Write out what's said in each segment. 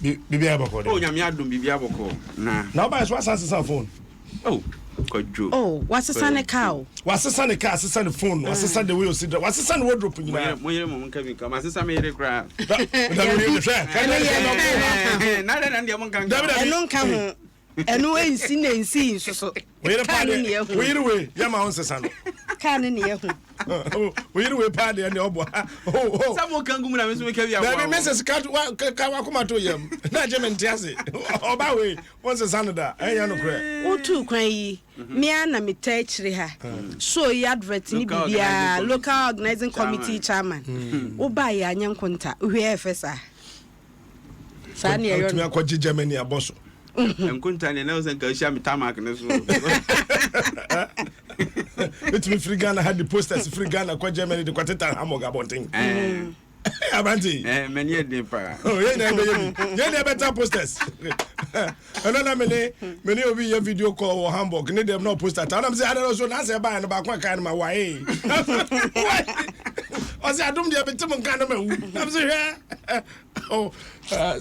Bibia boko. Oh, nyame adom bibia boko. Na. Now buy so asasa phone. Oh, kojo. Oh, what's a sunny cow? What's the sunny car, asasa the phone, what's the sunny wheel sit. What's the sunny wardrobe you know? Moye mo kan come asesa me re kra. That we share. Na na ndi mo kan. Eno nka ho. Eno ensi na ensi so. We the party. We the way. Ya ma onsesa no. Kan ne ye ho. We the way party and obo. Oh. Samo kan gum na me so me ka bia. Baby Mrs. Cat wa kuma to yam. Na je men tiase. Oba we onsesa no da. Enya no kra. Otu kwan yi. Me na me tachiri ha. So yi advert ni bibia local organizing committee chairman. Oba ya anya nkonta. Uhwe efesa. Sa na ye yo. Me akwaji Germany aboso. Nkonta ne na o san ka sha me tamak ne so. It me free Ghana had the posters free Ghana kwa Germany the kwateta hamburger abonting. Abanti. Many a day pa. Oh, yeah, better posters. Another many of your video call or Hamburg, need them no poster. I'm saying I don't know, I say buy and about one kind of my way. I say I don't have a time kind of I'm saying, oh,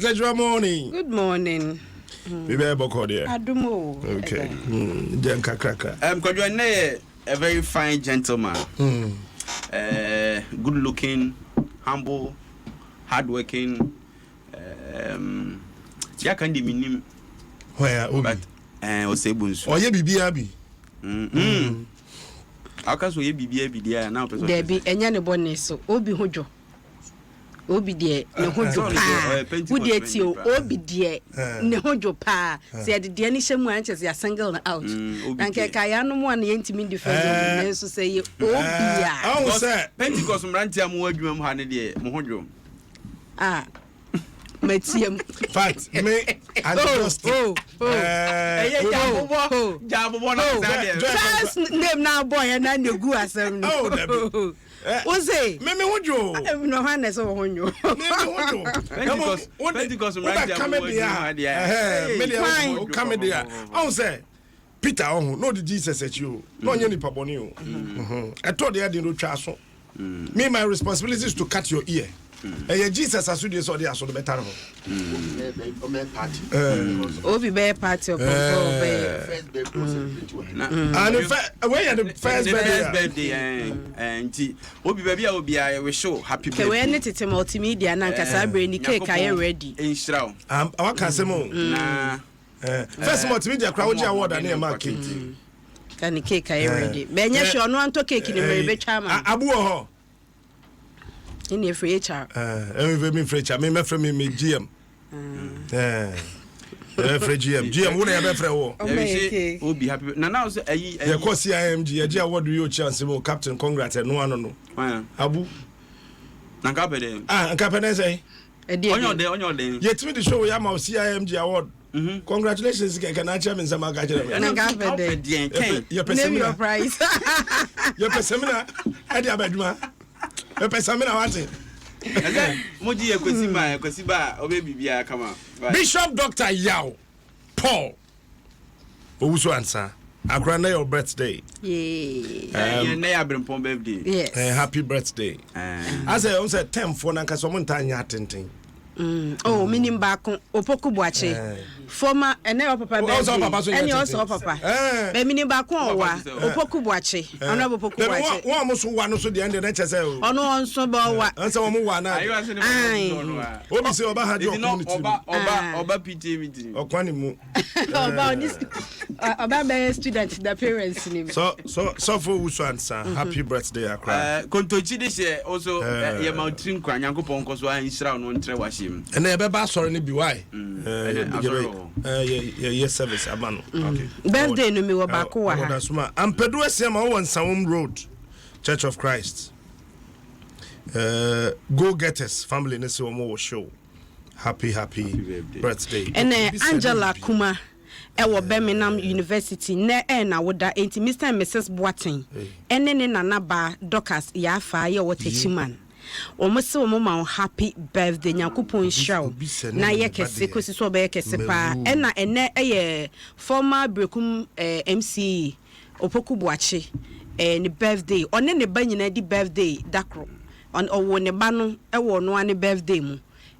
good morning. Good morning. We be able to there. Adumo. Okay. Jenka kraka. Because you are a very fine gentleman. Good looking, humble, hardworking. Ya can be minim. Where but Osebunsu. Oh, ye bibi abi. Akaso ye bibi abi dia na person. There be enya ne bone so obi hojo. Obi de ne hojo pa. Wo de ti o obi de ne hojo pa. Se de de ne hyemu anche se ya single na out. Anke ka ya no mo na yentimi defense obi so say ye obi ya. I say Pentecost mranti am adwuma mu ha ne de mo hojo. Metiam. Fact, me and just Jabo na first name now boy and then you go asem no. Oh, o say me hojo. No hanes so honyo. Me hojo. Pentecost mranti am adwuma dia. Me come there. I say Peter no the Jesus at you. No any nipa boni o. I told you I didn't twa so. Me my responsibility is to cut your ear. Jesus as you saw the aso the better Obi be party of and where the first birthday and Obi baby obi we show happy birthday. We need to multimedia na nkasa brain cake are ready. Inshrao. I can say mo na first multimedia crowd award and market. Can cake are ready. Benye sure no anto cake ni me be twa ma. Abu ho. In your free HR. Me free HR. Me free me GM. Free GM. Who never free wo. Okay. We'll be happy. Now say ayi. Yeah, cause CIMG. Aji award you chance mo captain. Congrats. No. Abu. Nanka pede. Nanka pede say. Onyo de. Yet me the show ya ma CIMG award. Congratulations, can I chairman Sama Gaja? Name your prize. Your seminar. Adi abeduma. Pesamina wati. Moji ekwesiba obebi bia kama. Bishop Dr. Yao Paul. Owusu answer. Akrana your birthday. Yeah. Na ya brempon birthday. Yes. Happy birthday. As I on say 10 for na nka so mo ntanya atenten. Oh, minim baako opoku boache. Former ene papa be. Ene also papa. Be minim baako owa opoku boache. Ono opoku boache. Won mo so wa no so de ende na chese o. Ono onso ba wa. Anse wo mo wa na. Obi se oba ha de community. Oba PTA meeting. Okwani mu. Oba this oba be student the parents ni. So for Wusu answer. Happy birthday Akra. Kontochi this year also ye mountain kwa Nyankopon koso an Israel no ntre wahye. And I be ba sorry ni bi why. Yes service amano. Okay. Birthday no me wo baako wa ha. Ampedu asem a won Sawom Road Church of Christ. Go Getters family ne se wo show. Happy birthday. And Angela Kuma ewo Birmingham University na na woda enti Mr and Mrs Boateng. Ene ne nana ba Docas ya fa ye wotachiman. Omo ma happy birthday Nyankopon show na ye kese kosi so be kese pa ena ene eye former Brekum MC Opoku Boache ni birthday one ne ba nyina di birthday dakro on owo ne ba no ewo no ane birthday mu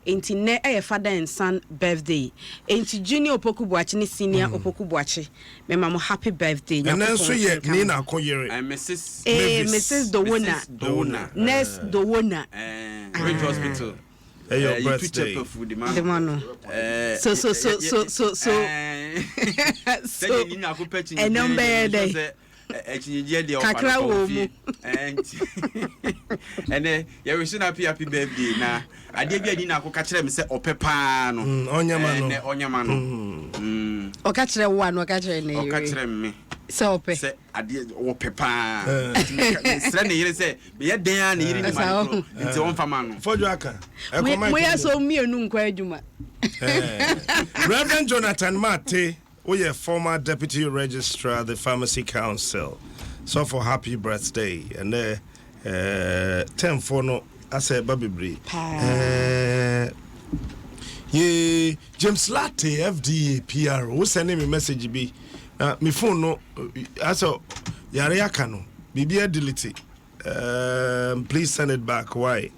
enti ne e father and son birthday enti junior Opoku Boachi ne senior Opoku Boachi me mama happy birthday and then so ye Nina Koyere and Mrs. Mrs. Dowona Nurse Dowona Range Hospital your birthday the man so and number day kakra wo mu and you wish happy birthday na ade bia ni na ko ka kire me se opepa no onyama no o ka kire wo an o ka kire ne o ka kire me se ope se ade opepa sra ne yire se be ye den na yire ni ma no nti won fama no fojo aka mo ya so mienu nkwa adwuma Reverend Jonathan Mate, we are former Deputy Registrar, the Pharmacy Council. So for happy birthday. And 10 for no, I said, Baby Bree. James Latte, FDA, PR, who send me a message? Be me phone no, I saw Yariakano, BB delete. Please send it back. Why?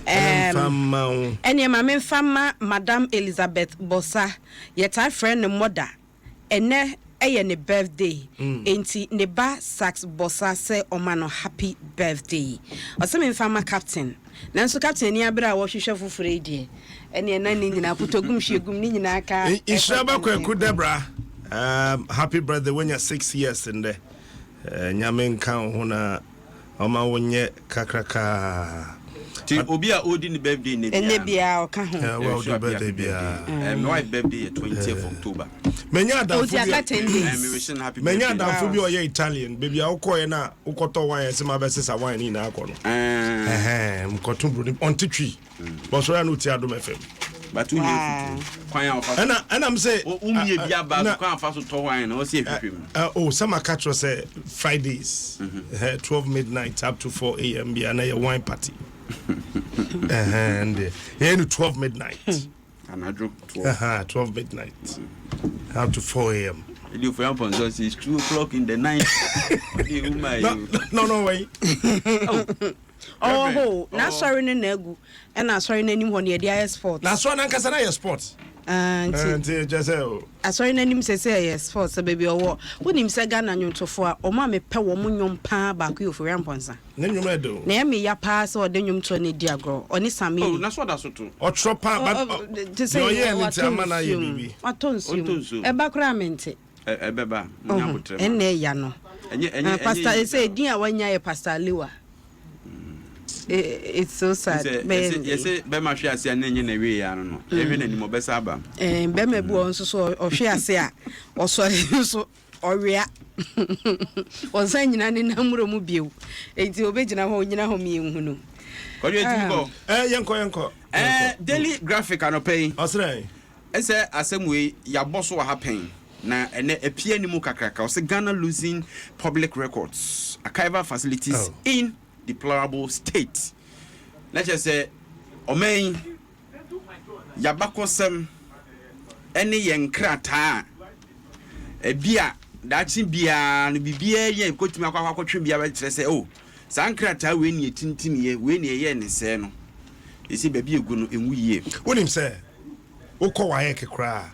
Any mamma fama Madame Elizabeth Bossa, yet our friend the mother, and ne a birthday, ain't ne ba sax Bossa say Omano happy birthday. Or some infama captain. Nanso captain near Bra wash you for Freddy, and your nanny in a putogum shigum ninaka. Ishaba Kweku Debra, happy birthday when you're 6 years in the Nyamen Kauna. Oma wonye kakraka ti obi a odi ni birthday ne bia o ka ho well do birthday bia my birthday 20th of October menya da fu happy menya da fu bi o ye Italian baby a ukoye na ukoto wine se ma be sesa wine ni na akọ no mkoto bro on titwi bo so ya no ti Adom FM but we need kwan and I'm say umie bia ba kwan fa so to wine no se efifim oh some catch say Fridays 12 midnight up to 4 a.m. be na wine party and 12 midnight and I drove 12 midnight up to 4 a.m. You for example, it's 2 o'clock in the night. No way. Oh, na sorry na egu and na sorry na nim ho ne dia sport na so na nkasa na ya sport and just sorry na nim say yes sport so baby owo wonim say Ghana nwuntofo a o ma me pe wo nwom pa ba ku ofori amponsa na nwom edo na ya me ya pa so de nwom to ne di agro oni sami oh na so da so to o tropa but to say ni ti amana ye bibi watonsu e ba kra mente e beba nyabotre enne ya no pastor say din a wanya ye pastor Liwa. It's so sad. Yes, be ma hwe ase na nye na we ya no. Ewe na nimo be saba. Be ma bu on so o hwe ase a o so so owea. O san nyina ne namuro mu biu. Enti obegina ho nyina ho mi enhu no. Ko ye ti ko. Yenko. Daily graphic anopay. Osre. Ese asemwe ya boso wa happen. Na ene epia ni mu kakraka. O se Ghana losing public records, archival facilities in deplorable state. Let's just say omen yabakosem ene yenkrata ebia dachi bia no bibia ye kotumi akwakotwe bia ba kire say oh sankrata we ni etintimiye we ni ye ne se no esi babi egu no enwu yie wonim say ukọ waye kekra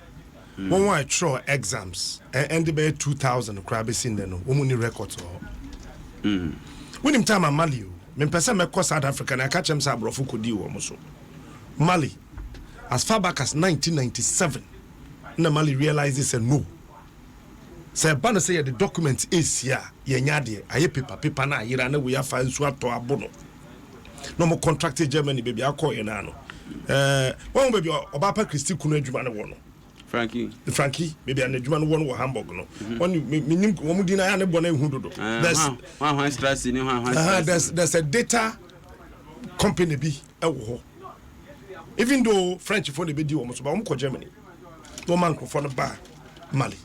won wa tro exams and the be 2000 kra be sin no wo ni record When time Mali, me pesa me ko South Africa na catch him sa brofo kodi wo mo so. Mali, as far back as 1997, na Mali realizes no. Say ba no say the document is here, ye nya de, aye paper na yira na we afa nsu ato abono. No mo contracted Germany baby akọ ye na no. One baby Obapa Christy kunu adwuma ne wo no. Frankie maybe an adwuma no wo no Hamburg no. One minim wo mu dina ya ne bo na ehu dodo. There's a data company bi ewo. Even though French phone be di wo so ba wo ko Germany. No man ko for no ba Mali.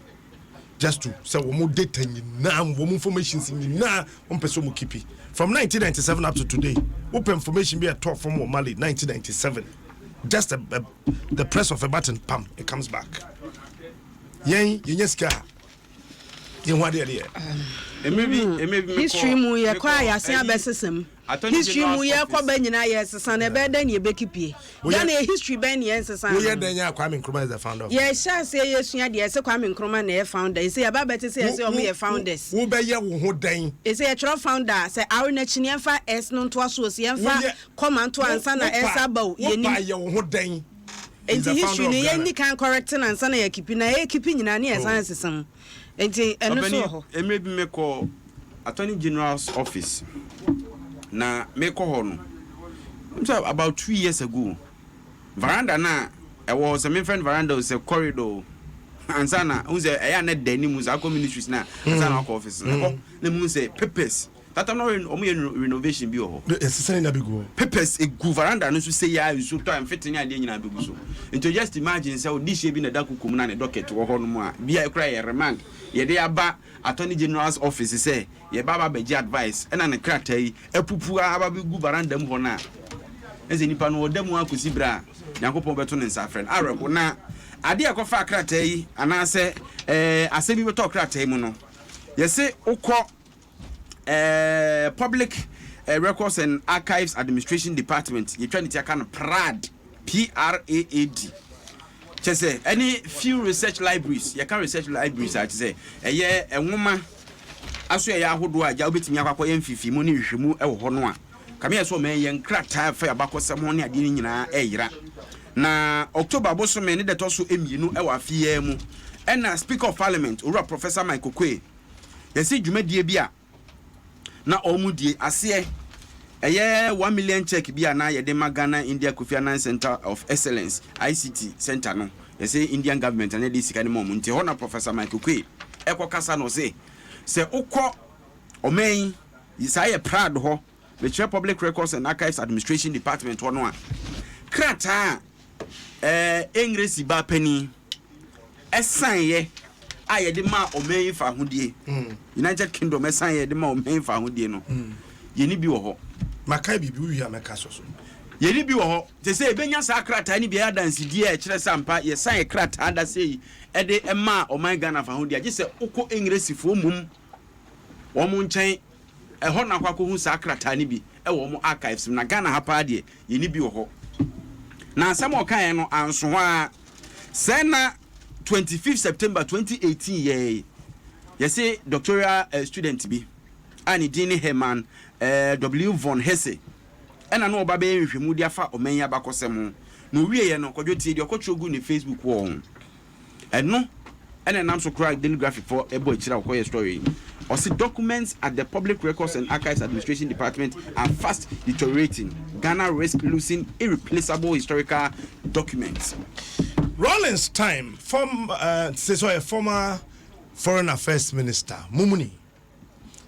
Just to say wo mu data nyina wo mu information nyina wo pese mo keep from 1997 up to today. Open information be a top from Mali 1997. Just the press of a button, pam, it comes back. Yenyeska. You want the history mu ye kwa ya se abesesem history mu ye kwa ba nyina ye sesa na be dan ye bekipie dan ye history ben ye sesa wo ye dan ya Kwame Nkrumah is the founder ye sha se ye sua de se Kwame Nkrumah na ye founder se ya ba beti se ye se omo ye founders wo be ye wo ho dan se ye tro founder se awo na chini enfa s no to aso se enfa command to ansa na esa bawo ye ni ye wo ho dan enti history ni ye ni kan correct na ansa na ye kipi na ye kipi nyina na ye san sesem enti eno so ho emre bi me call Attorney General's office na me call ho no about 2 years ago veranda na e was a friend veranda was a corridor ansana unze e ya na dani mu za ministries na ansana office na mu say papers that am not renovation bi ho esese na bigo papers e gu veranda no so say ya so to am fitting ade nyina bigu so into just imagine say odi she bi na dakukum na ne docket wo ho no mu a bia e kra ye remand ye de aba Attorney General's office say ye baba beji advice na ne krata yi epupu aba bi gu veranda mu ho na eze nipa no odamu akosi bra Yakopon beto ne nsa friend areko na ade akofa krata yi anase asebi beto krata yi mu no ye se ukọ Public Records and Archives Administration Department you trying to take an PRAD chese any few research libraries you can research libraries I say eye enwoma aso ya ahodo a ja obetimi akwa ye mfifi mu ne hwehwemu e wo ho no a kame so me ye nkrata fa abakosem ho ne ade ni nyina eyira na October bosome ne deto so emienu e wa afie mu na Speaker of Parliament Ora Professor Michael Kwe yesi dwumadie bia na omudie ase eye 1 million check bia na ye de Magana India Kofi Annan Center of Excellence ICT center no yesi Indian government na de sika ne mom nti ho na Professor Michael Kwe ekokasa no se ukọ omen isaye proud ho the Public Records and Archives Administration Department ho no a krata English ba pani esanye aye de ma omen fa hodie United Kingdom esanye de ma omen fa hodie no ye ni bi wo ho makai bibi wi ya meka so ye ni bi wo ho te se ebenya sa krata ni bia dance die e kire sampa ye sanye krata da sei e de ma oman Ghana fa hodie je se ukọ English fo mum wo mu nchen e ho na kwako hu sa krata ni bi e wo mu archives na Ghana ha pa de ye ni bi wo ho na asem okan no anso ho a sena 25th September 2018 ye say doctoral student bi ani dini Herman W von Hesse ena no oba be nhwemu dia fa omenya bakosem no wie ye no kodwotie di okochogu ni Facebook wo eno ena nam so cry daily graphic for ebo chira okoye story or see documents at the Public Records and Archives Administration Department are fast deteriorating. Ghana risk losing irreplaceable historical documents. Rollins time from a former Foreign Affairs Minister Mumuni.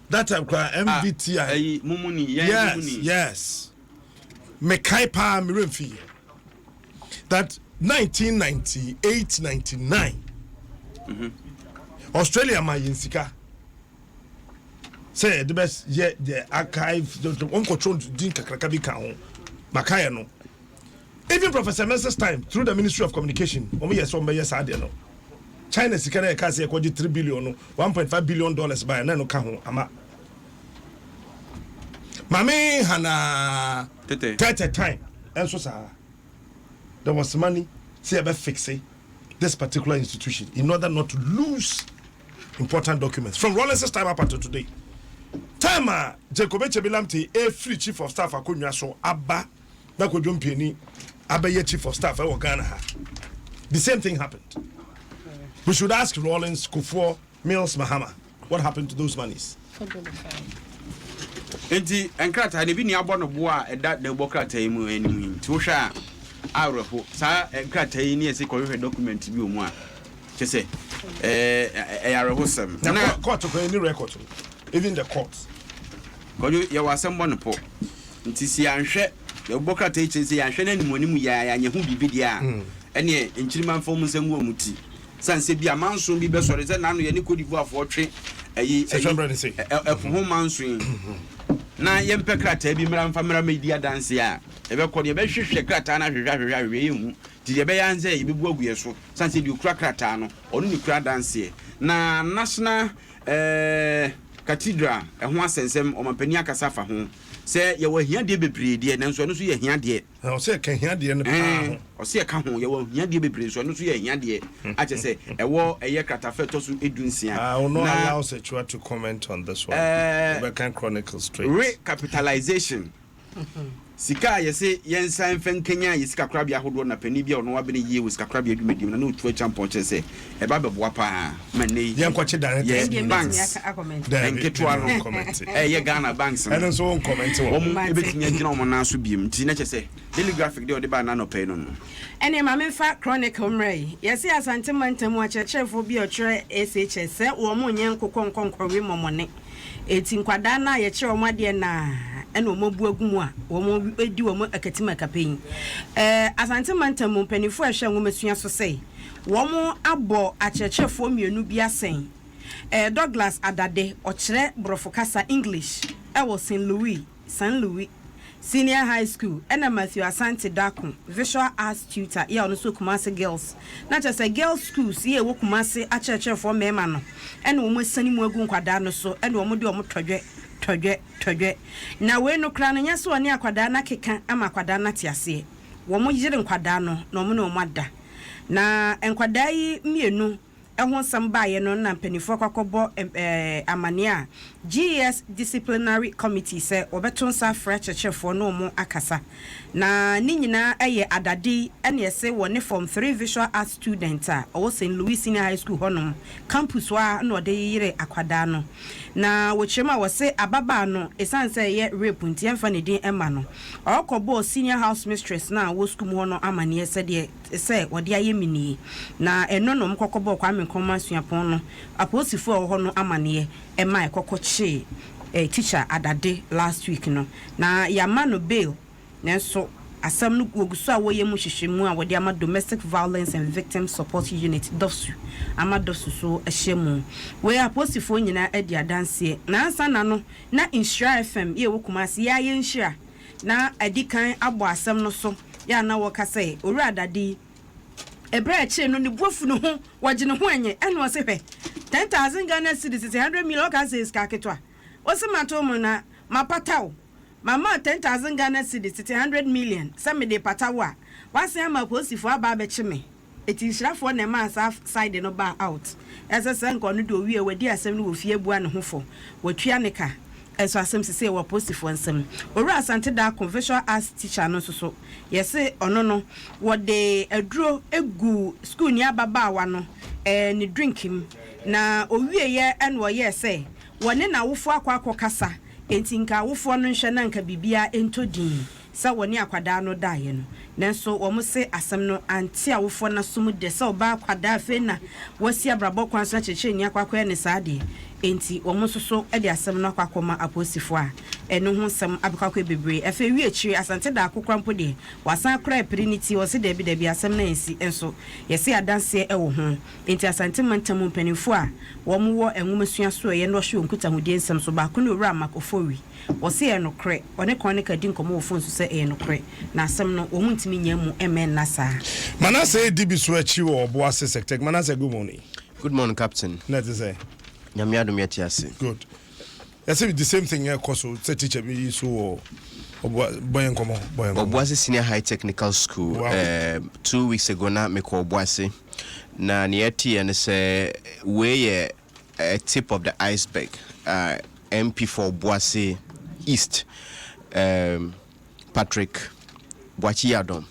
That time MVTI. Mumuni, yes. Mekaipa Mirenfi. That 1998-99. Australia ma yinsika. Say the best the archive on control din kakraka bi kan ho makaya no even Professor Mensah's time through the Ministry of Communication yes no China sika na ka say e 3 billion no 1.5 billion dollars by na no ka ho ama mame hana tete time and so sir there was money say about fixing this particular institution in order not to lose important documents from Rollins' time up until today. Time Jacob Chebilamti, a free chief of staff akonya so abba na ko dwompeni abaye chief of staff e Ghana. The same thing happened. We should ask Rollins, Kufuor, Mills, Mahama, what happened to those monies? Enti enkrata ne bi ni abo no bo a eda de bo krata yi mu enimu ti wo hwa awreho sa enkrata yi ni ese ko hwe document bi o mu a chese yareho sem na court ko any record even the courts ko you was assemble no po nti si anhwe de bo krata yi chese anhwe na nimonimu ya nya hu bibi dia ene enchirima mfo mu nsem wo muti sanse bi amanso bi be sore ze na no ye ni kodivu afo twe ayi efu manso na yempe krata bi mra mfa mra media dance a ebe ko de be hwehwe krata na hwehwe hu ti de be yanze ye bebu aguye so sanse di okra krata no onu ni kra dance na national cathedral ho asensem o mapani akasa fa ho se ye wa hia de bebre de nanso no so ye hia de o se ka hia de ne pa o se ka ho ye wa hia de bebre so no so ye hia de a che se ewo eye kratafe so edunsia I will not allow Setua to comment on this one. We can chronicle straight. Recapitalization. Sika yese yensan fen Kenya yesika krabia hodo na pani bia ono wabene yie we sika krabia dumedim na no tu champion chese e ba beboa pa manne yen kwache direct banks enketo ano comment ye Ghana banks and so on comment wo ebetinya gina omo na so biem ti na chese daily graphic de ode ba na no pay no ene ma memfa chronicle mrai yese asante mantam a chechefo bi ochre SHS se wo mo nyen kokonkonkwe momone eti nkwada na ye kire omo de na ene omo bu agumu a omo edi omo akatima kapen asante mantam mpanifo ahwe nwomesua so sei womo abo achechefo mienu bi asen Douglas Adade ochre brofokasa English ewo St. Louis Senior High School and Matthew Asante Dakun Visual Arts Tutor ya ono so Kumasi Girls na just girls schools ye wo Kumasi acheche for mema no ene wo sani mu agu nkwada no so ene wo de wo todwe na we no kra no nya so ne akwada na keka ama akwada na tiase wo mo yire nkwada no na wo no mada na nkwada yi mienu ehon sambaye no na mpanifo kwakobo amania GS disciplinary committee say obeton sa frechechefo no mu akasa na ni nyina eye adade ene yese woni form 3 visual art student a o St. Louis Senior High School honom campus wa na ode yire akwada no na wochema wose ababa no esanse ye rape ntiemfa ne din ema no okobo senior house mistress na wo school mu no amane yese de se wode ayemini na eno no mkokobo kwa Koma suapon no aposifo ho no amane e mai kokoche teacher adade last week no na yama no bail nenso asam no guguso a woyemu hwehwemu a wode ama domestic violence and victim support unit DWASO ama DWASO so ahyemu we aposifo nyina adi adanse na ansa na no na insure FM ye wokumase ya ye nhira na adikan abo asam no so ya na wo kase oru adade Ebra che no ni bofu no ho wagene ho anye ene wo se hwe 10,000 Ghana cedis 100 million ka se ska ketwa wo se mato mo na mapatawo mama 10,000 Ghana cedis 100 million se me de patawo a wase ama posifo aba be chime eti nshirafo na ma side no ba out ese se nko no do wie wadi asem no wo fie bua ne hofo watua ne ka eso asem sese wo posifo nsem oru asante da conventional arts teacher no so yese ono no wo de aduro egu school ni ababa wa no ni drink him na owie ye en wo ye se wone na wofo akwa kasa entinka wofo no nhwe na nka bibia entodin sa woni akwada no dae no nanso wo mo se asem no anti awofo na sum de sa oba akwada fe na wasi abrabo kwan so cheche ni akwakwa ne saade enti wo mo soso e de asem no akwakoma aposifo a eno ho sem abekakwa bebre efe wi akiri asante da akokra mpo de wasan akra prinity wo se de bi asem na ensi enso yesi adanse e wo ho enti asante mantam mpanifo a wo mo wo enwomasua so ye no hwe onkuta hodi ensem so ba ko no wura makofowi wo se e no kre one kon ne kadi nkomo wo fon so se e no kre na asem no wo muntimi nyamu emen na sa Manase DWASO achi wo Boase sector Manase good morning. Good morning, Captain. Let us say Good. I say the same thing here cause so teacher me so Boase Senior High Technical School. Wow. 2 weeks ago na me call Boase. Na nieti and say we a tip of the iceberg. MP for Boase East. Patrick Boachi Adom.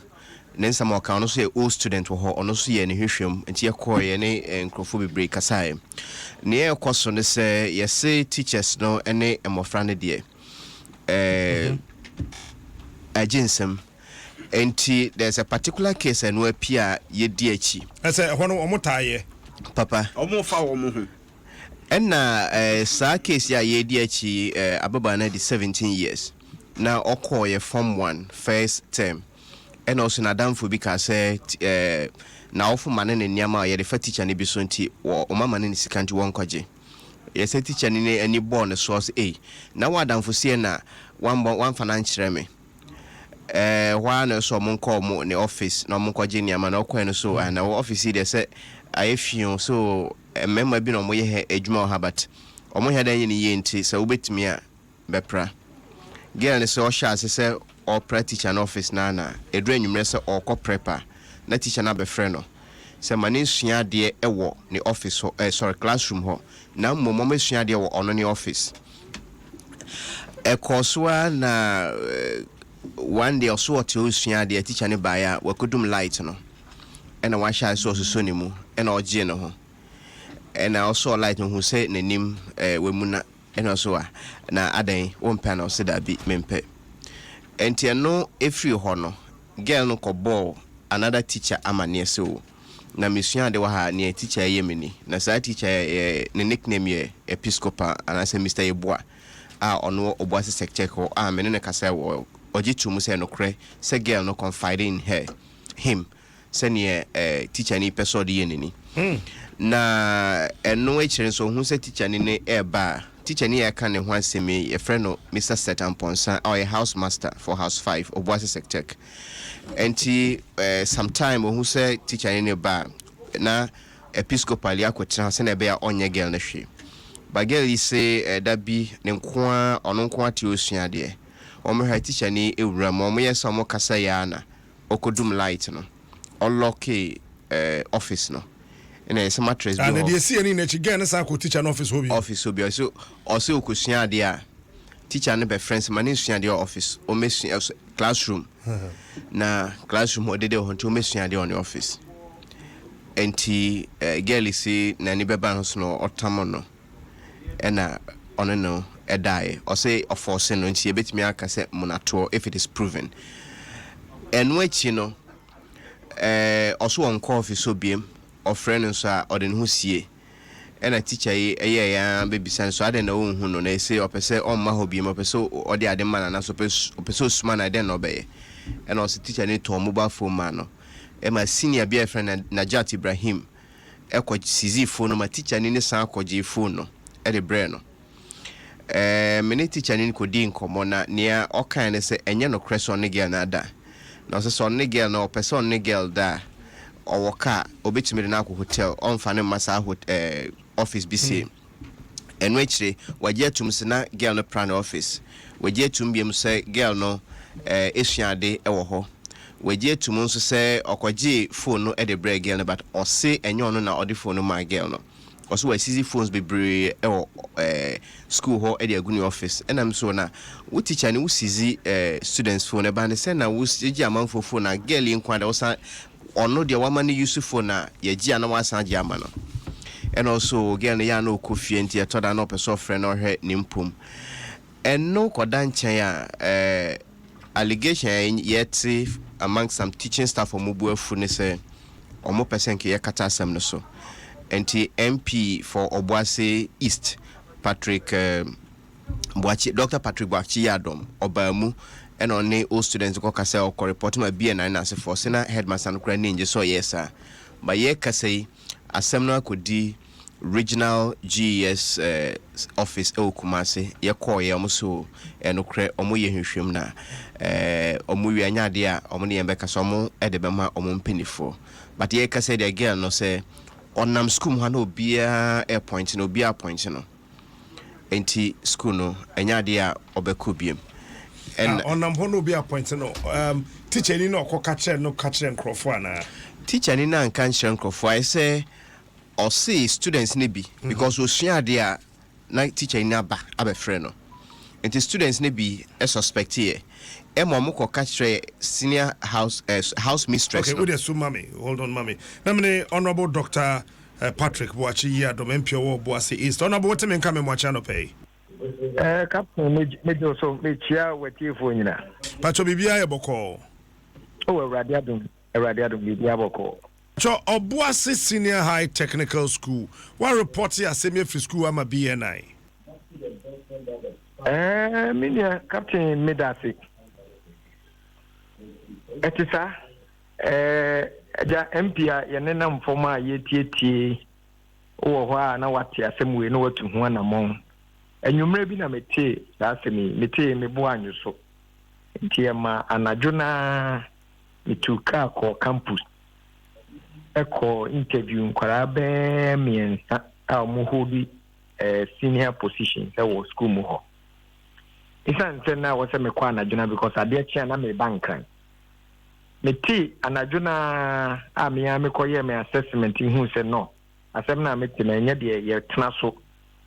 Nensa mo ka no so old student wo ho ono so ye ne hwehwem enti ekọ ye ne enkrofo bebre kasae ne ekoso ne se ye say teachers no ene emofra ne de aginsem enti there's a particular case and we appear ye di achi I say hono omotaye papa omo fa wo mo ho enna sa case ya ye di achi ababa na di 17 years na okọ ye form 1 first term and also na damfo bi ka say na ofo mane ne niama ye refa teacher ne bi so nti o mama ne sikanti won kwaje ye say teacher ne ani born so na wa damfo sie na one financial me wa na so mon call mo ne office na mon kwaje niama na okwan no so na office dey say feel so member bi no mo ye adwuma ha but omo he dan ye ni ye nti se wobetimi a bepra girl ne so sha se or practice an office na edru anwumre se or ko prepper na teacher na be friend no se mane sua de ewo ne office ho sorry classroom ho na mmom mo sua de wo ono ne office ekoswa na one day also what you sua de teacher ne baya we kodum light no ena wa sha so ne mu ena oje ne ho ena also light no who say nanim we mu na ena also na adan won pa na so da bi mempe enti no every ho no girl no ko ball another teacher amane so na mesua de wa ha ne teacher yemini na sa teacher ne nickname ye episcopal anase Mr. Yeboa a ono oboase secretary ko a me ne kasa wo ojitu mu se no kre se girl no confide in him se ne teacher ni person de yenini na eno echire so hu se teacher ni eba teacher ni aka ne ho asemi e friend no Mr. Setan Ponsa or a house master for house 5 oboase secretary enti sometime who say teacher ni ba na episcopal yakotena se na be ya onye girl na hwe ba girl yi say da bi ne nkoa ono nkoa ti osua de o me ha teacher ni ewura mo mo yesa mo kasa ya na okodum light no unlock office no ina yesa mattress and dey see any na chi girl na sa ko teacher no office obi so o se okosua de a teacher ne be friends man sua de office o me classroom na classroom o de ho nti o me sua de on office enti girl si na ni beba no so no otamo no ena ono no edai o say of force no nti ebetimi aka se monato if it is proven enu echi no also on office so biem of friend so a odin hu sie ena teacher ye ya bebisan so ade na wo hu no na say opese on ma ho biem opese ode ade man na so opese suma na den no be ena o teacher ni to mobile phone man no my senior beer friend Najat Ibrahim eko sizi phone no ma teacher ni san akoje phone no e de bre no me teacher ni ko di nkomo na nia okan ne se enye no creso ne girl na da na so so ne girl no person ne girl da owoka obetimi na ko hotel on fa ne masa office BC enu ekire waje atum se na girl no plan office waje atum biem se girl no esuade ewo ho waje tumu nso se okwaje phone no e de break girl no but o se enyo no na odi phone no ma girl no also we see phones be bre school ho e de aguni office enam so na wo teacher ni wo sizi students phone e ba ne se na wo sigi amanfo phone na girl in da wo sa ono de wa mani use phone na ye gia na wa san gia ma no and also girl ya na okofie nti e to da na person friend no hwe ni mpom eno koda nchen ya allegation yet among some teaching staff for Mubuafu ne say omo person ke yakata asem no so enti MP for Obuase East Patrick Boachi Dr. Patrick Boachi Adom Obamu and only all students go kasa o report ma BN9 as for sena headmaster no kra ninje so yes sir but ye kasa asem no akodi regional GES office e Kumase ye call ye omo so enokre omo ye hwehwem na omo wi anya de a omo ne yembeka so omo e de bema omo mpenifo but ye ka say the girl no say onam school ha no bia air point no bia point no enti school no anya de a obeko biem and onam ho no bia point no teacher ni no okọ no catch nkrofo ana teacher ni na nkan nkrofo I say or say students ne bi because osua de a na teacher ni aba friend no enti students ne bi suspect here mo ko catch senior house mistress okay we so mommy hold on mommy namene honorable Dr. Patrick Boachi Adom MP wo Boase East honorable what me come mo channel pay captain me so me chia wetie fo nyina pacho bibia ye boko Awurade Adom bibia boko cho Obuase Senior High Technical School what report here semi free school ama BNI minia captain medasi etisa ja MPA yenena mfoma yetietie wo ho a na wate asem we no watu ho na mon enwumre bi na mete dasemi mete me bo anyu so ntie ma anadwo na mituka ko campus echo interview nkwara be miensa a mo hold senior positions e wo school mu ho isan se na wo se me kwa anadwuna because ade chia na me bankran me ti anadwuna a me ya me koye me assessment hu se no asem na me ti na nya de ye tena so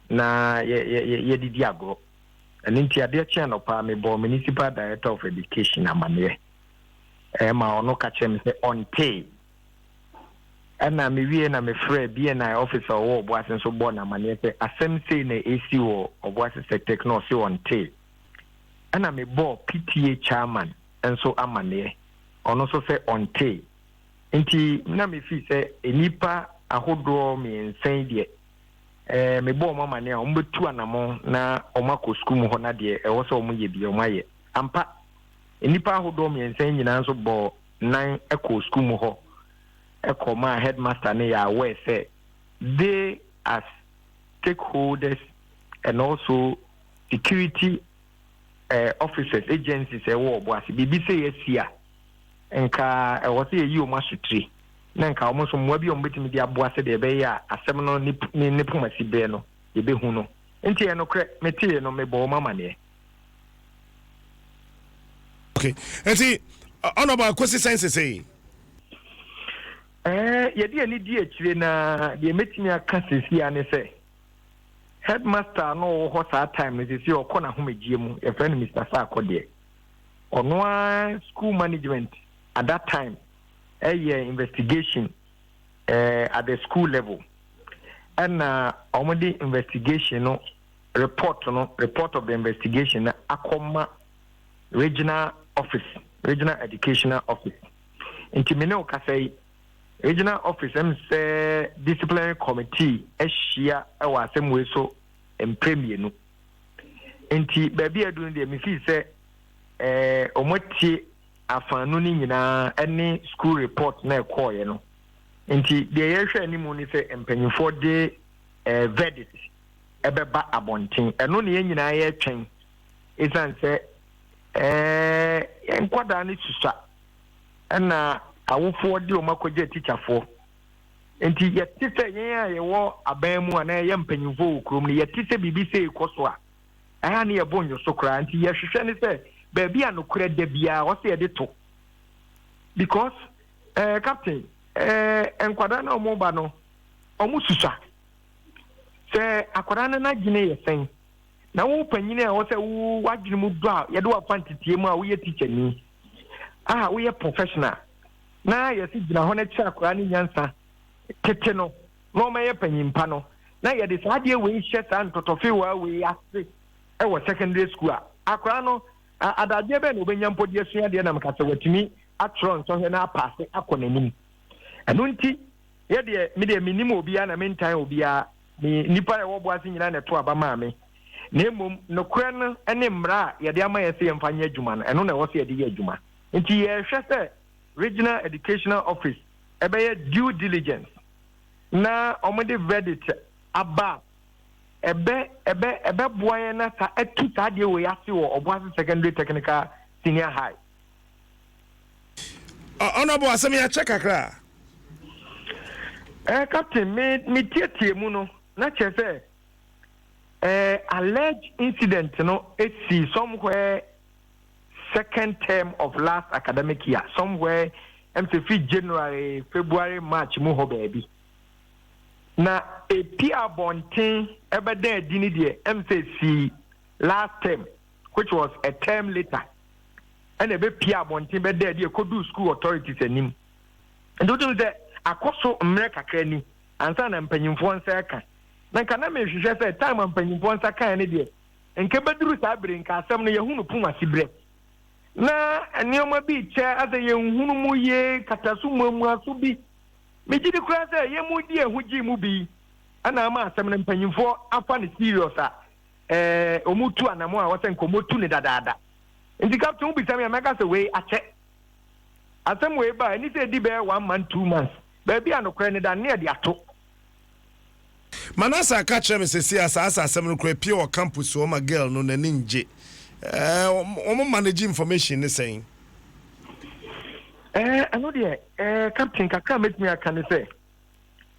na ye didi agro and nti ade chia no pa me bo municipal director of education amane ma ono ka chem se on pay ana me wie na me frɛ BNI officer wo Obuasi so bo na amane se asem sei na AC wo Obuasi sector no se on pay ana me bo PTA chairman enso amane ono so se on pay nti na me fi se enipa ahodo me nsan de me bo mama ne o mbetu anamo na o mako school mu ho na de e wo se o mu ye bi o maye ampa enipa ahodo me nsan nyina nso bo nan eko school mu ho eko ma headmaster ne ya we say they as stakeholders and also security officers agencies e wo Obuasi bibi say yesia enka e wo say yi o masutri na nka omo so mwa bi o mbetimi di Aboase de be ya asem no ni pomasi be no ye be hu no enti e no kre metie no me bo mama ne okay enti honorable kwesi sense say ye di ani di akire na de metimi aka sesi ane say headmaster no ho sa time ni sesi okona homegie mu e friend Mr. Sakode ono school management at that time a investigation at the school level and already investigation no report of the investigation akoma regional educational office intimino ka say regional office say disciplinary committee ehia e wa asem we so empremie no enti baby adun de me fi say omotie afanu ni nyina any school report na ekoye no nti de yehwe animu ni se empanyifo de verdict ebeba abonten eno ne nyina ye twen isan se enkwada ni susa na awofo de o makoje teacher fo nti yetise yen ye wo aban mu na ye empanyifo okrom ni yetise bibi se ikoso a aha ne ye bonyo so kra nti ye hwehwe ni se baby anokure de bia wo se de to because captain enkwada na omoba no omususa se akwada na gine yesen na wo panyine a wo se wo wagine mu do a ye de wa fantitie mu a wo ye teacher ni wo ye professional na ye si gina ho na chi akwada ni nyansa tete no no ma ye panyimpa no na ye de saade we hye sa ntotofe wa we ase e wo secondary school a akwada no adaje be no benyampo de asua de na mkasa watimi atron so he na passe akonanim eno nti ye de me de minim obia na mentan obia ni nipa e wo Boase nyina na to aba maame na emom no kura no ene mra ye de ama ye se yemfanya adwuma no eno na wo se ye de ye adwuma nti ye hwe se regional educational office ebe ye due diligence na omode verdict aba ebe boye na sa etu sa de we ase wo Obuasi secondary technical senior high honorable asemi ya check akra captain me tie mu no na che say alleged incident no see somewhere second term of last academic year somewhere MCF January February March mu ho baby na Pia Bontin ebede dini de MCC last term which was a term later and ebe Pia Bontin be there dey kodu school authorities anim and do say akoso America krani ansa na mpanyimfo nsa ka na kana me hwehwe say time mpanyimfo nsa kan ne de nke beduru sa bere nka asem no yehunu puma sibre na enioma bi che ase yehunu mu ye katasu mamu aso bi meji di kura say ye mu di ehuji mu bi ana ama asem na mpanyimfo afa ne serious a omutu anamo a wose nkomotu ne dadaada ndi captain bi sami amaka say we ache asem we ba ni say di be 1 month 2 months baby anokre ne da ne de ato manasa ka chere me sesi asa asem no kra pie o campus o ma girl no na ninje manage information ne saying I know the captain kakra make me can say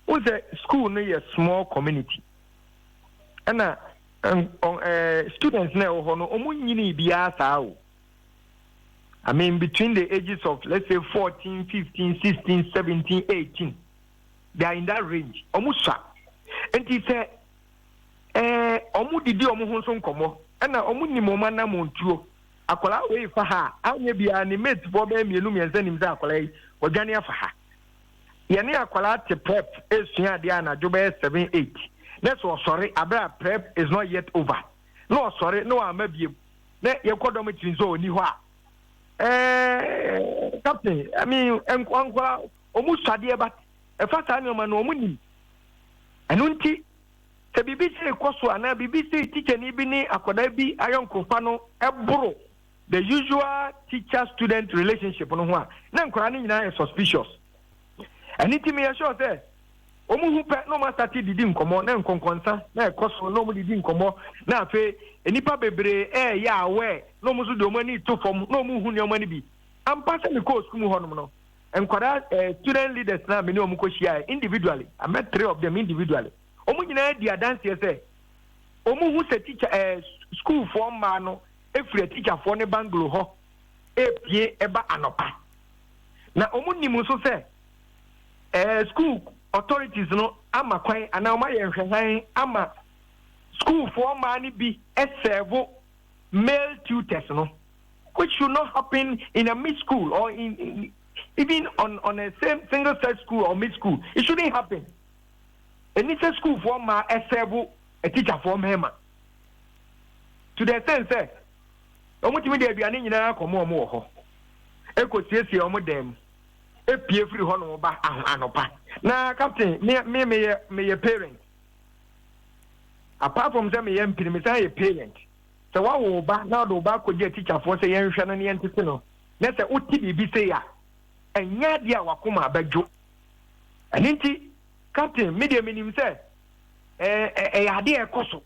who's a school near a small community and students now I mean between the ages of let's say 14, 15, 16, 17, 18 they are in that range almost and he said didi ho so nkomo na ni moma na montuo akola we fa ha anya bia ni mate for be mienu mienza nim za akola yi odwane afa ha ye ne akola te prep esua de ana jo be 7 8 let's sorry abra prep is not yet over no sorry no amabiem na ye kodom tinzo oni ho a captain I mean enkwangwa omu swade ba e fa sa ni o ma no omu nim enunti se bibi se koso ana bibi se teacher ni bi ni akoda bi ayonkofa no eboro the usual teacher student relationship no ho a na nkora ni nyina is suspicious aniti me sure say omu hu pe no ma start didi nkomo na nkonkonsa na ekoso no mu didi nkomo na afi enipa bebre ya awe no mu so do mani to fom no mu hu ni omani bi ampa se me ko school ho no nkora student leaders na me ni omu ko share individually I met 3 of them individually omu nyina di adanse se omu hu se teacher school for ma no efre teacher for ne banglo ho epie eba anopa na omu nimu so se school authorities no ama kwan ana ma ye hwehan ama school for ma ni bi serve male tutors no which should not happen in a mid school or in even on a same single sex school or mid school. It shouldn't happen. And it's a school for ma serve a teacher for him to the sense that omo timi de bia ni nyina komo omo ho ekosiesie omo dem epie free ho no ba anopa na captain me parent apart from them me mpini me say parent so wa wo ba na do ba ko je teacher for say yen hwe no ne ntete no na say uti bibi say ya enya dia wakoma abadwo aninti captain me de minim say ya de ekoso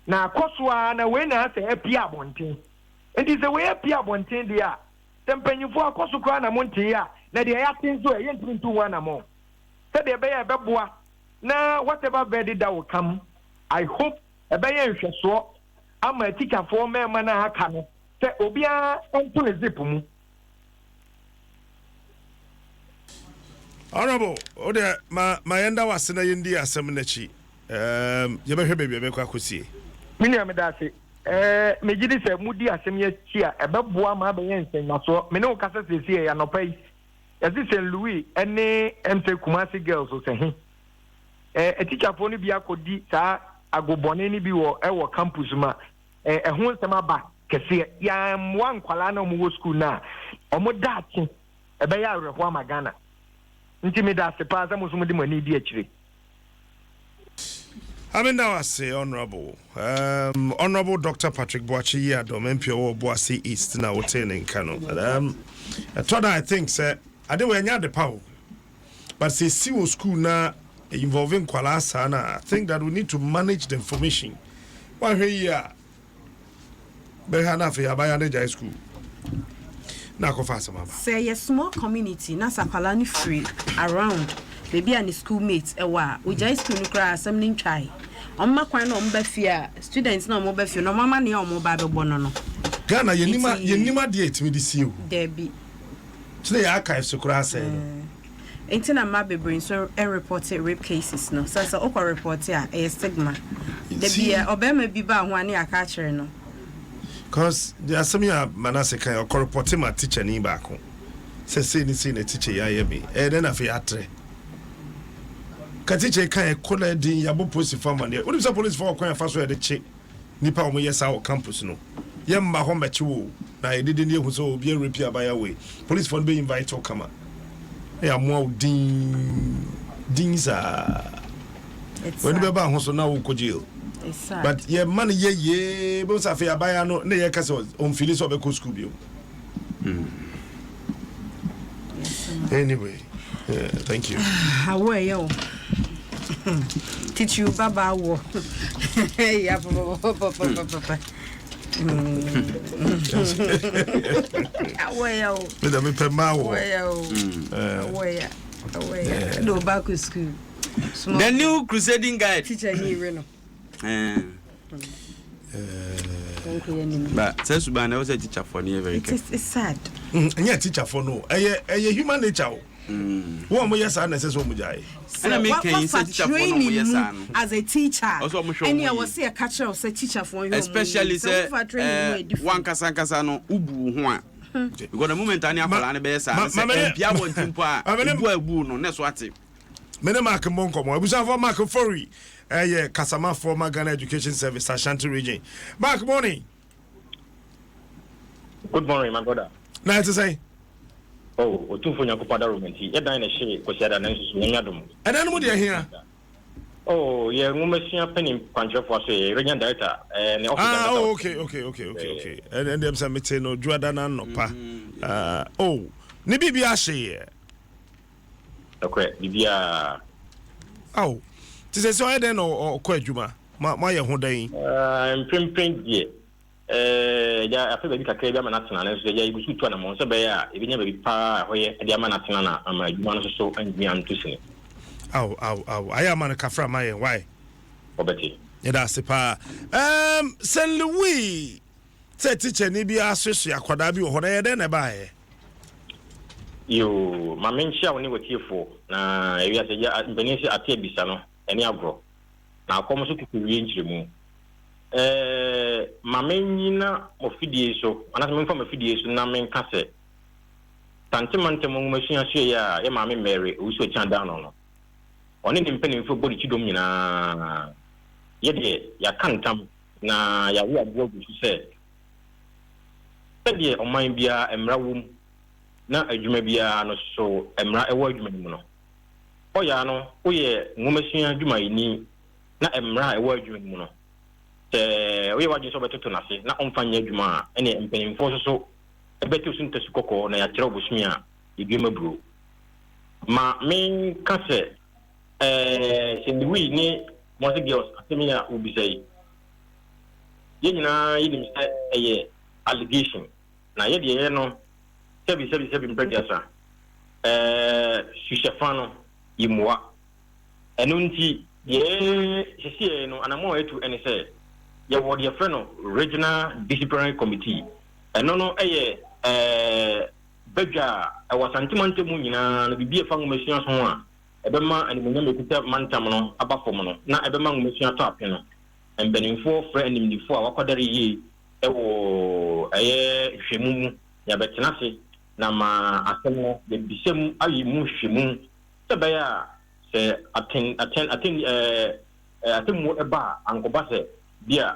na koso a na we na say apia abonten enti say we apia abonten dia tempanyifo akoso kra na monten ya na de ya tinzo e yentimi ntu wana mo say de be ya beboa na whatever bed that will come I hope ebe ye nhweso ama teacher for me ma na aka no say obia onto ne zip mu. Honorable ode ma yenda wasena yendi asem na chi ye be hwe bebia me kwa kosie mini amedase me gidi se mudi asem ye chi a ebe boa ma be ye nsenyaso me ne okasa sesi ya no pai yesi St. Louis ene MC Kumasi girls so se teacher for ni bia kodi sa agobone ni bi wo campus ma ho nsem aba kese ya mwa nkwala na mo school na omo dachi ebe ya reho amagana nti me da se pa za mo so mo di mani di akire. I mean now I say honorable Dr. Patrick Boachi Adom MPO Boase East na hotel in Kano. I thought I think say I dey we nya the power but say see school na involving Kwala Sana, I think that we need to manage the information. Why here? Behana for Yabayane School. Say a small community, Nasa Palani free around. Maybe any schoolmates, we just couldn't cry something try. On my quite on Befia, students no more Befia, no mamma near mobile bonono. Ghana, Yenima date me this you. Debbie. Today, archives to cross. Ain't na mabe brain so reported rape cases no so okwa report here a stigma the bia obema bi ba ho ani aka kire no cause there are some manase kan okwa report my teacher ni ba ko say ni teacher ya ye bi then afi atre ka teacher kan e kola din ya bo police form ne we say police form kan fa so e de che nipa o mo yesa o campus no ye mma ho mechi wo na e didi ne hu so obi rape abaya we police form be invite o kama ya mo dins when be ba ho so na wo ko jail but ye man ye be so afia baya no na ye kase on feel so be ko school bio anyway thank you how are you teach you baba wo ya papa Meda me pe ma wo. No back to school. The new crusading guide. Teacher here no. But since we was a teacher for near very it's sad. Anya teacher for no. Eye human nature. Wo mo yes and say so mo jai. And I make you say teacher for no yes and as a teacher. And you was say a catcher of say teacher for you. Especially say one kasa no ubu ho a. Because the moment ani akola ne be say bia won timpo a ebu no ne so ate. Mene mark monkomo. Abusan for Mark Fori. Yeah, Kasama former Ghana Education Service Ashanti region. Mark, morning. Good morning, my brother. Nice to say. Oh, Otufunya Kupada Romanti. You dine a shade, Kosiada Nancy Yadum. And then what do you hear? Oh, yeah, Mumasia Penny Pancho for say, Region Delta. Okay. And then there's a meeting no Juadana no pa. Nibi Biashi. Okay, Bibia. Oh, this is so I don't know or Quajuma. My Hodai. I'm print, yeah. Yeah, I feel like I can't be a national, and so you should turn a monster bear, even if you are where the Amanatina and my human so and me am to see. I am on a Kafra, my why? Betty. Yeah, that's the pa. St. Louis. Say teacher, Nibia, Sissia, Quadabi, or then a buy. You, my main shall only with you for. Now, if you are a Venetia at Bisano, any agro. Now, come to reach the moon. My main of Fidio, and I'm from a Fidio, Namen Cassette. Tantimantum machine, share, a mammy Mary, who switch down on. Only in penny for body to domina. Yet, ya can't come. Na ya we are going to say. Said ye on my beer and rawum. Na adwuma bia no so emra ewo adwuma mu no oya no oye ngomasian adwuma yini na emra ewo adwuma mu no oye waje so betoto na se na omfanya adwuma ene empanimfo so ebetu suntasu kokko na ya kire obusumi a edwuma bro ma men ka se sindiwi ni most girls asemia obisai ye nyina yidim se eye allegation na ye de no sebi mpediasa sushefano yimwa enunti ye sisi no anamo etu ene se ye wodi ye freno regional disciplinary committee eno eye bedwa wasantimante mu nyina no bibie fa ngomasian so a ebema animunya mekuta mantam no abafom no na ebema ngomasian to apeno embenimfo fra animdifo a wakodare yi ewo eye hwemu ya betenase na ma asemo de bisem ayi mu hwemu sebaya se aten mu eba ankoba se bia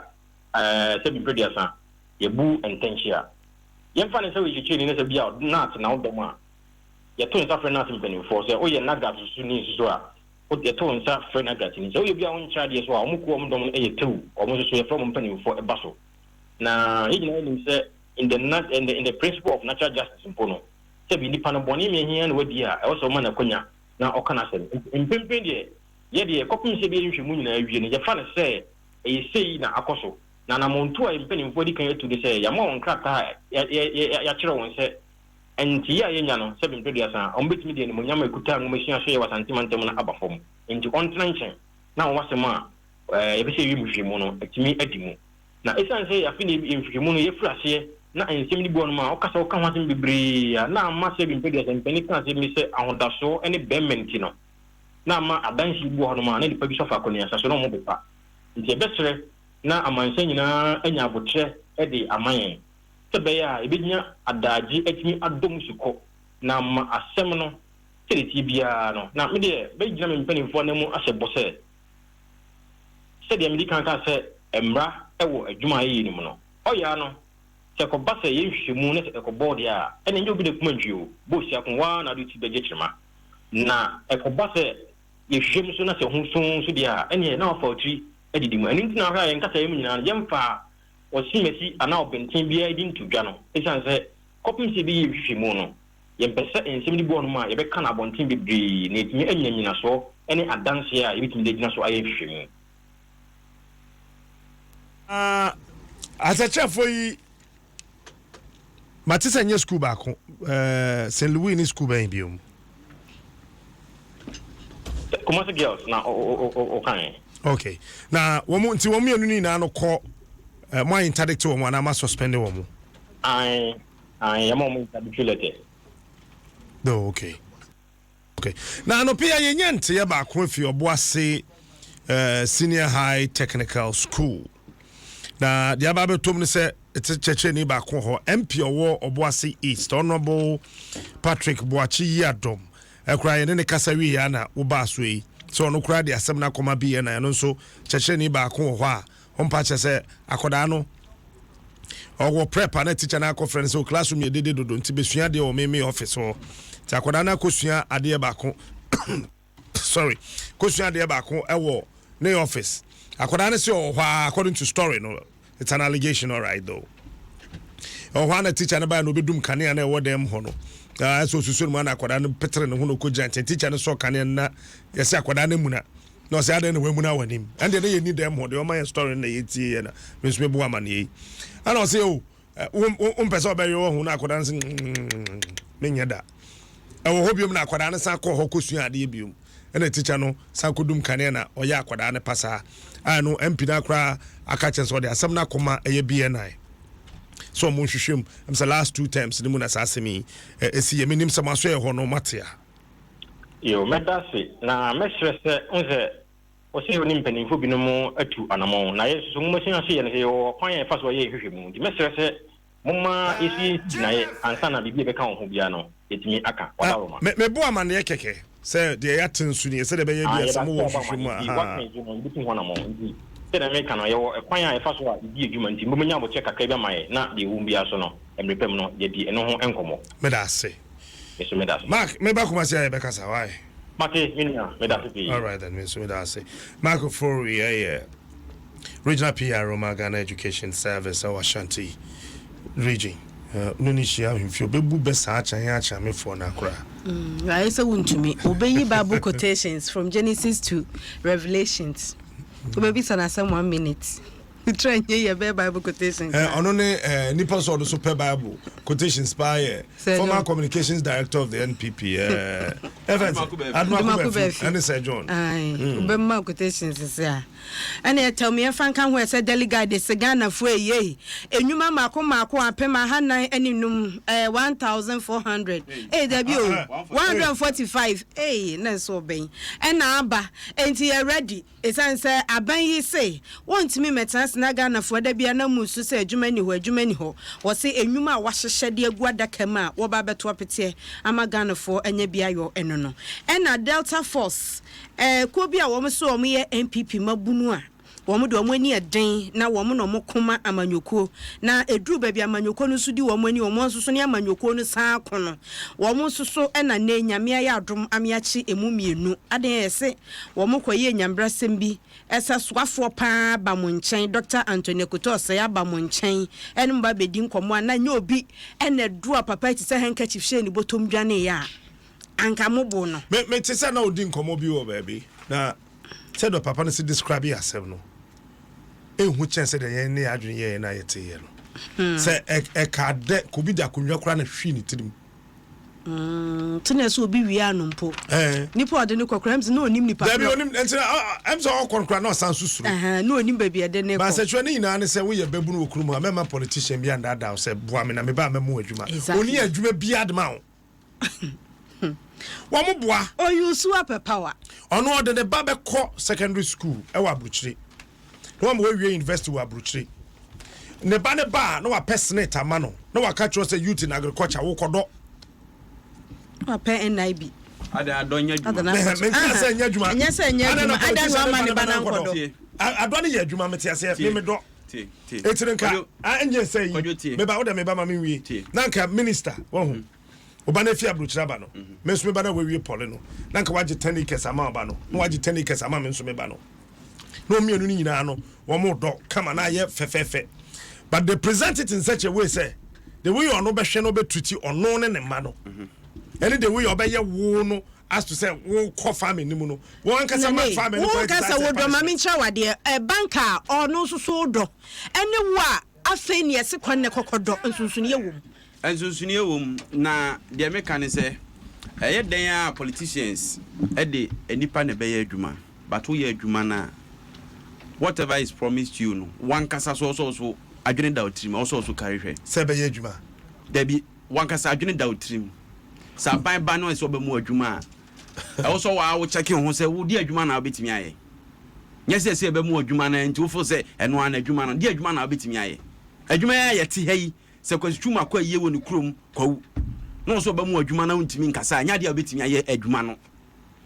se bi prediasa ye bu intentia ye mfa ne se we chichi ni se bia nat na odom a ye to nsa frena sim peni for se o ye naga susu ni susu a o ye to nsa frena gati ni se o ye bia won chade so a o mko o mdom e ye tewu o mo so ye from peni for eba so na ye gina ni se in the principle of natural justice impono se bi nipa no boni me hia na wadi a e wo so ma na konya na okana se mpempen de ye de kopim se bi nhwemu nyina awie ne ye fa ne se e sei na akoso na na montu a mpeni mfo di kan etu de se ya mo nkrata ya kire won se enti ya ye nya no se bi mpedi asa on betimi de ne mo nyama ekuta ngomashia so ye wasantimantem na abafom enti ontena nchen na wo wasema e be se wi mhwemu no etimi adimu na esan se ya fini mhwemu no ye frase na ensem ni bonu ma okasa o kan wasen bebre na ma se bi mpedi asa mpeni kan se mi se ahodaso ene bementi no na ma adanshi bu hono ma na di pabi sofa konia sa so no mo bepa nti ebesere na amanse nyina anya abotre e de amayen sebe ya ebenya adaji etimi adom suko na ma asem no sereti bia no na me de be gina me mpanimfo na mu ahye bose se de me kan ka se emra ewo adwuma yi ni mu no oya no se ko base ye hwemu ne se ko board ya ene nyo bi de kuma ntwio bo sia ko wa na do ti beje kirema na e ko base ye hwemu so na se hunsun so dia ene na fa otri edidimu ani ntina ha ye nkasa yemu nyina yemfa osimesi ana obentin bia edin tudwa no esan se kopim se bi hwemu no yempese ensem di bo no ma ye be kana bontin bibri na etimi anya nyina so ene adanse a ye bitimi de gina so aye hwemu as a chef for you Matisa nye school back St. Louis ni school ba biom Kumasi girls na okay. Okay. Na womu nti womu enu ni na no call mo interdict womu na ma suspend womu. I am on the No, okay. Okay. Na no pia yenye nte ya ba ko fi Oboase Senior High Technical School. Na dia ba betom ne se cheche ni ba ko ho MP owo Oboase East Honorable Patrick Boachi Adom. Ekra ye ne kasa wi ya na wo ba so yi. So no kra de asem na koma bi ye na no so cheche ni ba ko ho a hompa che se akoda no owo prep na teacher na conference so classroom ye dede dodo nti besua de o me office ho ti akoda na kosua ade ba ko sorry kosua de ba ko ewo ne office akoda na se o hwa according to story no it's an allegation all right though o hwa na teacher na ba no bedum kane na ewo dem ho no so susu no na akoda no petre no ho no ko giant teacher no so kane na yesi akoda na muna no say ade no we muna wanim and they need dem ho de o my story na yeti na me so be amane and I say person be yo hu na akoda nse menya da e wo hobium na akoda na san ko hokosua ade bium and the teacher no san kodum kane na oya akoda na pasa no MP na kra akachen so de asem na koma eye BNI so mo hwehwem am say last 2 times ni mu na sasemi esi ye minim sama so e ho no matia yo medase na mesrese nze o se oni mpanimfo binom atu anamon na yeso mo sin ase ye ne yo kwan ye fa so ye hwehwem di mesrese mumma esi na ye ansa na bibie be ka ho bia no etimi aka wala roma me bo amane ye keke se de ya tensu ni se de be ye bia se mo wo hwehwem a tena me kana ye kwan ya fa so a di adwuma nti mo nya bo che kakra bia mai na de wo bia so no emrepem no ye di eno ho enkomo medase eso medase Mark me ba kuma se ya be kasa why Mate minia medase all right then me so medase Mark for regional PR Roma Ghana Education Service our Ashanti region no ni shia himfio bebu besa acha me for na kra I say wuntumi obeyi Bible quotations from Genesis to Revelations obebi sana some 1 minute we try your Bible quotations ono ne nipa so do super Bible quotations by former communications director of the NPP Adom and Sir John Bible quotations is there and they tell me if I can where say delegate the Ghana for ye enuma mako apema hanan eninum 1400 w 145 na so ben and na aba enti you ready esan say aban yi say want me metas na Ghana for da bia na musu say adwuma ni ho wo say enuma wa hyehye de agu adaka ma wo ba beto apete ama Ghana for anya bia yo eno no and na Delta Force ko bia wo so wo ye NPP mabunu a wo de wo ani eden na wo no mokoma amanyoko na eduru ba bia amanyoko no so di wo ani wo nso ne amanyoko no san kono wo nso so na na nyame ya adom amiachi emumienu aden yese wo koye nyambrasem bi esa soafo pa ba mo nchen Dr. Anthony Kutosa ya ba mo nchen enu ba bedi nkomo na nya obi ena duru papa ti se handkerchief she ni botom dwane ya anka mobo no me ti se na odi nkomo bi wo baby na said the papa no se describe yourself no ehu chance de yen ne adwene ye na yete ye no se e ka de ko bi da konwa kra na hwi ni tirim tena so obi wi anompo nipa ode ne kokra mse na onim nipa da onim entina am so okra na san susuru na onim ba bia de ne ko ba se chwe ne ina ne se wo ye babu no okuru mu amema politician bi anda da se boa me na me ba memu adwuma oni adwuma bi adma wo wa mo boa o you super power ono ode ne ba be ko secondary school e wa bruchiri no mo we university wa bruchiri ne ba na wa personate amano na wa catch us youth in agriculture wo kodo wa pe NIB ada adonya djuma me ka say nya djuma nya say nya djuma ada no ma ne ba na kodo adwane ye djuma meti ase me do etirenka anye say me ba oda me ba ma me wi nanka minister wo hu obana fi abruchira ba no me so me ba na we pole no nanka waje 10 acres ama ba no no waje 10 acres ama me so me ba no no mienu ni nyina no wo mo do kama na ye fefefe but they present it in such a way say the way you no be hwe no be treat ono ne ma no any the way you be ye wo no as to say wo ko farming ni mu no wo ankasa ma farming ni wo ankasa wo do ma me ncha wade e banka ono so do ene wo afei ne yɛse kwan ne kɔkɔdɔ nsunsuni wom nsunsuni wom na de meka ne sɛ ɛyɛ dan a politicians ɛde enipa ne bɛyɛ adwuma but wo yɛ adwuma na whatever is promised you no one kasa so adwene da otrim also carry hwe sɛ bɛyɛ adwuma dabi one kasa adwene da otrim sa ban no ɛsɛ obɛmu adwuma a also wa wo checking ho sɛ wo di adwuma na obetimi ayɛ nyɛ sɛ ɛbɛmu adwuma na nti wo fo sɛ ɛno ana adwuma no di adwuma na obetimi ayɛ adwuma yɛ te ha yi sɛ kwasitwuma kwa yie wɔ ne kurom kwawu no so obɛmu adwuma na ntimi nkasa nya di obetimi ayɛ adwuma no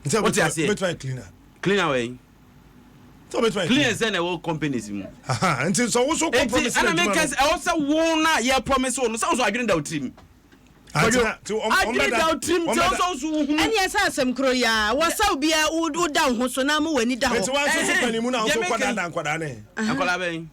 nti betway cleaner way so betway cleaner sɛ na wo companies mu nti so wo so compromise ana make us also wo na ye promise wo no so adwene da otrim adwene da otrim so ɛne ɛsɛ asɛm kro ya wɔsaw bia wo da ho so na mo wani da ho nti wa so panimu na so kwada ne akola bɛn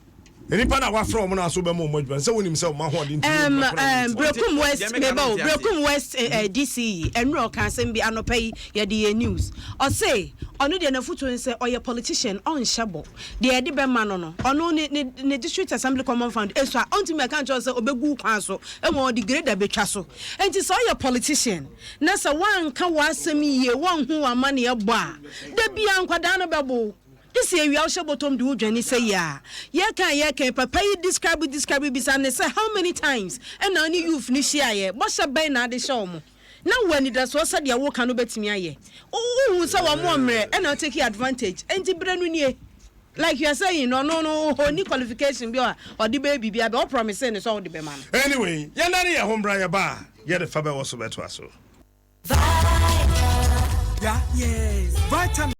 enipa na wafra mo na so be mo adwuma sɛ wonim sɛ ma ho de nti Brekum West mebo Brekum West DC enro kan asɛm bi anopa yi ye de news o say ono de na futu sɛ ɔyɛ politician on shabo de ye de be ma no ono ne district assembly common fund eso a ontimi kan cho sɛ obegu kwan so e mo de grader betwa so enti sɛ ɔyɛ politician na sɛ wan ka wasɛm yie wan hu amane ye bɔ a da bia nkwada no bɛbo this year we also bottom do journey say yeah can papa you describe bisane say how many times and now you finish here but say by na de show mo now when it does so dia wo kan no betimi aye oh say wa mo mre and now take advantage enti branu nie like you are saying no only qualification bi or the baby bi be promise say so the be man anyway ya na ne ya hombra ya ba ya de fa be wo so beto aso yeah yes vitamin